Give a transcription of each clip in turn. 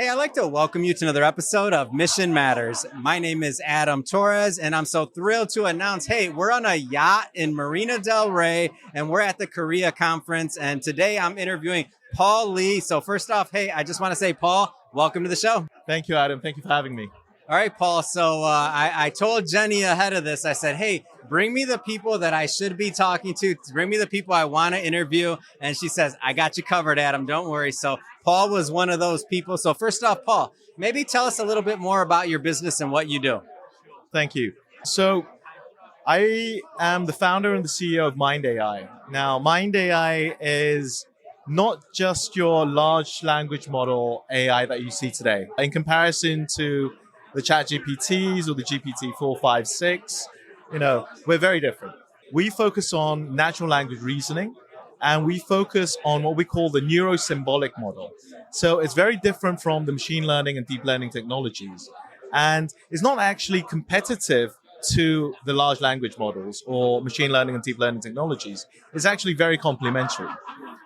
Hey, I'd like to welcome you to another episode of Mission Matters. My name is Adam Torres, and I'm so thrilled to announce, hey, we're on a yacht in Marina del Rey, and we're at the Korea conference. And today I'm interviewing Paul Lee. So first off, hey, I just want to say, Paul, welcome to the show. Thank you, Adam. Thank you for having me. All right, Paul. So I told Jenny ahead of this, I said, hey, bring me the people that I should be talking to. Bring me the people I want to interview. And she says, I got you covered, Adam. Don't worry. So Paul was one of those people. So first off, Paul, maybe tell us a little bit more about your business and what you do. Thank you. So I am the founder and the CEO of Mind.ai. Now, Mind.ai is not just your large language model AI that you see today. In comparison to the chat GPTs or the GPT 4, 5, 6, we're very different. We focus on natural language reasoning, and we focus on what we call the neurosymbolic model. So it's very different from the machine learning and deep learning technologies. And it's not actually competitive to the large language models or machine learning and deep learning technologies. It's actually very complementary.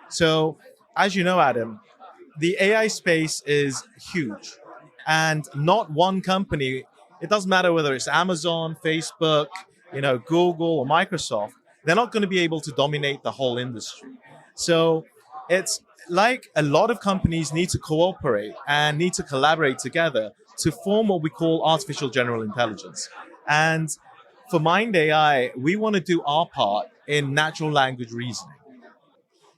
So as you know, Adam, the AI space is huge. And not one company, it doesn't matter whether it's Amazon, Facebook, Google or Microsoft, they're not going to be able to dominate the whole industry. So it's like a lot of companies need to cooperate and need to collaborate together to form what we call artificial general intelligence. And for Mind AI, we want to do our part in natural language reasoning.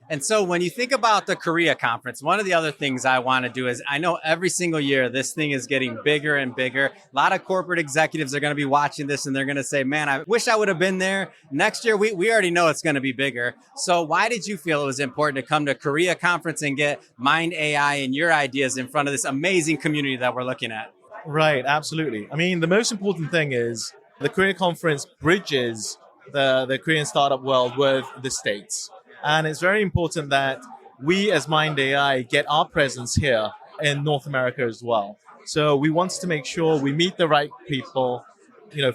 And so when you think about the Korea conference, one of the other things I want to do is I know every single year this thing is getting bigger and bigger. A lot of corporate executives are going to be watching this and they're going to say, man, I wish I would have been there. Next year, we already know it's going to be bigger. So why did you feel it was important to come to Korea conference and get Mind AI and your ideas in front of this amazing community that we're looking at? Right, absolutely. I mean, the most important thing is the Korea conference bridges the Korean startup world with the States. And it's very important that we as Mind AI get our presence here in North America as well. So we want to make sure we meet the right people,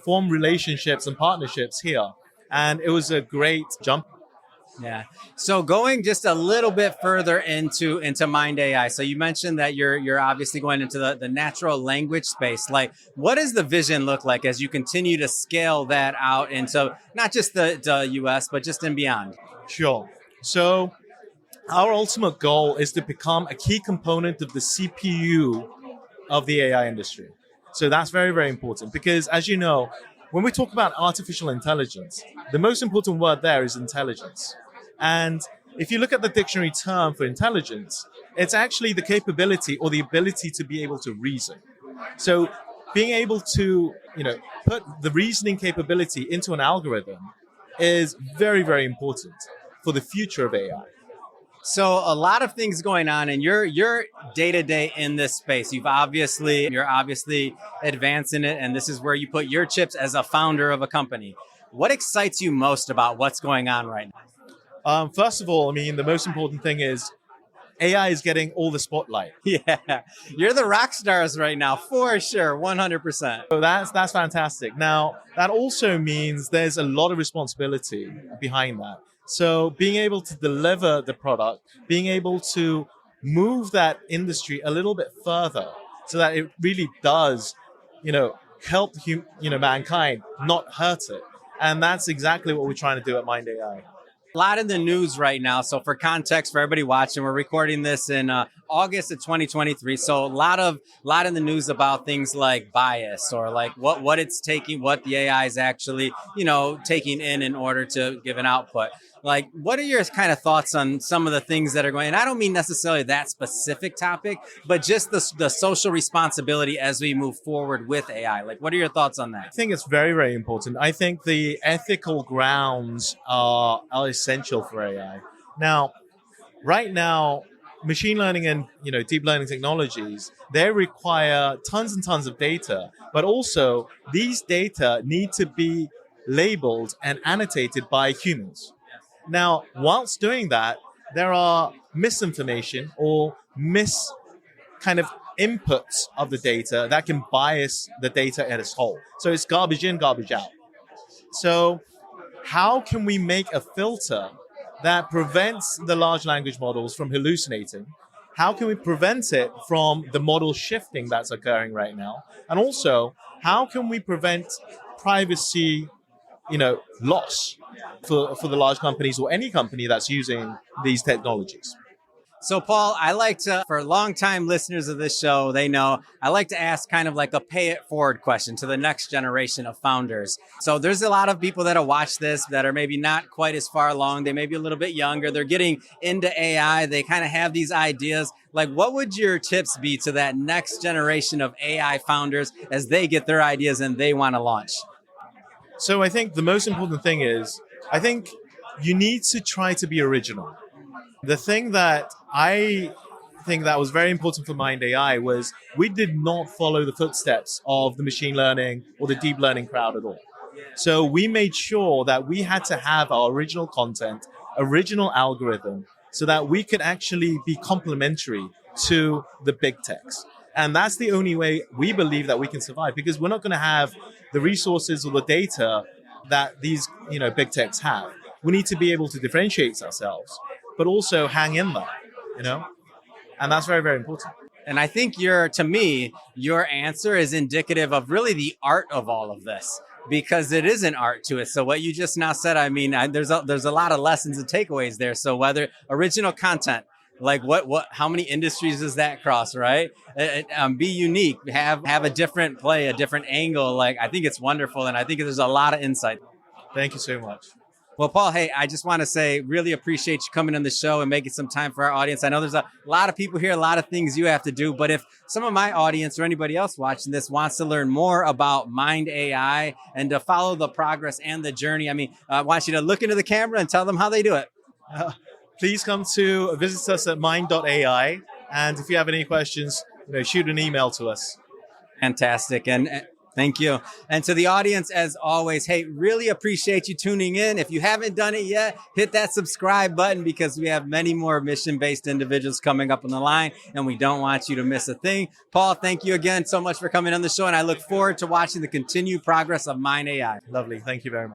form relationships and partnerships here. And it was a great jump. Yeah. So going just a little bit further into Mind AI. So you mentioned that you're obviously going into the natural language space. Like, what does the vision look like as you continue to scale that out into not just the US, but just and beyond? Sure. So our ultimate goal is to become a key component of the CPU of the AI industry. So that's very, very important because, as you know, when we talk about artificial intelligence, the most important word there is intelligence. And if you look at the dictionary term for intelligence, it's actually the capability or the ability to be able to reason. So being able to, put the reasoning capability into an algorithm is very, very important for the future of AI. So a lot of things going on in your day-to-day in this space. You're obviously advancing it, and this is where you put your chips as a founder of a company. What excites you most about what's going on right now? First of all, I mean, the most important thing is AI is getting all the spotlight. Yeah, you're the rock stars right now, for sure, 100%. So that's fantastic. Now, that also means there's a lot of responsibility behind that. So being able to deliver the product, being able to move that industry a little bit further so that it really does, help mankind, not hurt it. And that's exactly what we're trying to do at Mind AI. A lot in the news right now. So for context, for everybody watching, we're recording this in August of 2023. So a lot in the news about things like bias or like what it's taking, what the AI is actually, taking in order to give an output. Like, what are your kind of thoughts on some of the things that are going? And I don't mean necessarily that specific topic, but just the social responsibility as we move forward with AI. Like, what are your thoughts on that? I think it's very, very important. I think the ethical grounds are essential for AI. Now, right now, machine learning and deep learning technologies, they require tons and tons of data, but also these data need to be labeled and annotated by humans. Now, whilst doing that, there are misinformation or kind of inputs of the data that can bias the data as a whole. So it's garbage in, garbage out. So how can we make a filter that prevents the large language models from hallucinating how can we prevent it from the model shifting that's occurring right now? And also, how can we prevent privacy, loss for the large companies or any company that's using these technologies? So, Paul, I like to, for longtime listeners of this show, they know I like to ask kind of like a pay it forward question to the next generation of founders. So, there's a lot of people that have watched this that are maybe not quite as far along. They may be a little bit younger. They're getting into AI. They kind of have these ideas. Like, what would your tips be to that next generation of AI founders as they get their ideas and they want to launch? So, I think the most important thing is, I think you need to try to be original. The thing that I think that was very important for Mind.ai was we did not follow the footsteps of the machine learning or the deep learning crowd at all. So we made sure that we had to have our original content, original algorithm, so that we could actually be complementary to the big techs. And that's the only way we believe that we can survive, because we're not going to have the resources or the data that these big techs have. We need to be able to differentiate ourselves, but also hang in there, and that's very, very important. And I think to me, your answer is indicative of really the art of all of this, because it is an art to it. So what you just now said, I mean, there's a lot of lessons and takeaways there. So whether original content, like how many industries does that cross, right? Be unique, have a different play, a different angle. Like, I think it's wonderful, and I think there's a lot of insight. Thank you so much. Well, Paul, hey, I just want to say, really appreciate you coming on the show and making some time for our audience. I know there's a lot of people here, a lot of things you have to do, but if some of my audience or anybody else watching this wants to learn more about Mind AI and to follow the progress and the journey, I want you to look into the camera and tell them how they do it. Please come to visit us at Mind.ai. And if you have any questions, shoot an email to us. Fantastic. And thank you. And to the audience, as always, hey, really appreciate you tuning in. If you haven't done it yet, hit that subscribe button, because we have many more mission-based individuals coming up on the line, and we don't want you to miss a thing. Paul, thank you again so much for coming on the show, and I look forward to watching the continued progress of Mind AI. Lovely. Thank you very much.